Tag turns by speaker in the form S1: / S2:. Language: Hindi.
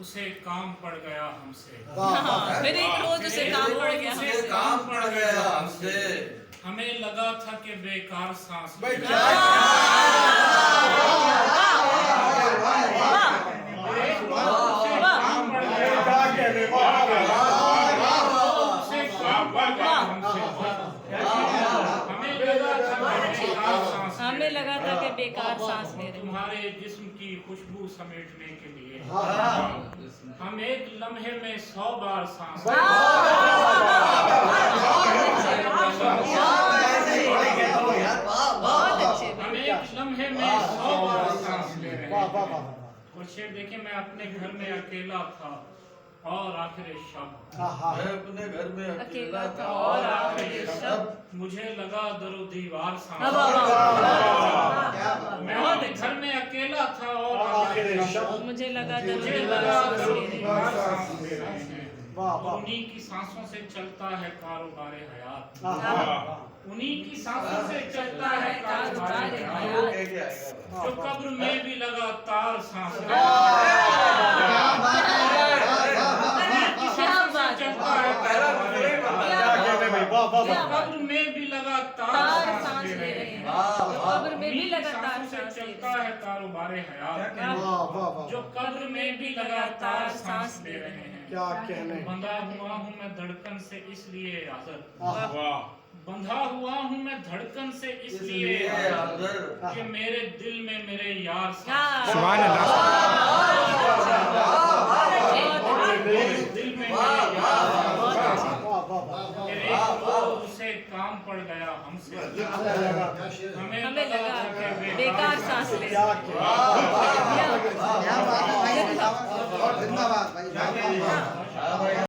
S1: उसे काम पड़ गया हमसे।
S2: फिर एक रोज उसे काम पड़ गया।
S1: उसे काम पड़ गया हमसे। हमें लगा था कि बेकार सांस ले रहे हैं।
S2: हमें लगा था कि बेकार सांस ले रहे।
S1: तुम्हारे जिस्म की खुशबू समेटने के लिए हम एक लम्हे में 100 बार सांस ले रहे हैं। हम एक लम्हे में 100 बार सांस ले रहे हैं। और शेर देखिए, मैं अपने घर में अकेला था और आखिर शब,
S3: मैं अपने घर में अकेला था
S2: और आखिर शब
S1: मुझे लगा दरो दीवार सांस। मैं अपने घर में अकेला था और आखिर शब
S2: मुझे लगा
S1: मुझे लगा दरो दीवार सांस ले रहे हैं। उन्हीं की सांसों से चलता है कारोबारे हयात। उन्हीं की सांसों से चलता है कारोबारे हयात। जो कब्र में भी लगातार सांस ले कब्र में भी लगातार सांस ले रहे हैं।
S2: कब्र में भी लगातार
S1: से
S2: सांस ले
S1: चलता है कारोबारे हयात। जो कब्र में भी लगातार सांस ले रहे हैं।
S4: क्या कहने।
S1: बंधा हुआ हूँ मैं धड़कन से इसलिए आज़ाद। बंधा हुआ हूँ मैं धड़कन से इसलिए आज़ाद कि मेरे दिल में मेरे यार सांस।
S5: सुभान
S1: दिल में मेरे यार उसे काम पड़ गया हमसे।
S2: हमें लगा बेकार सांस ले।
S4: धन्यवाद भाई।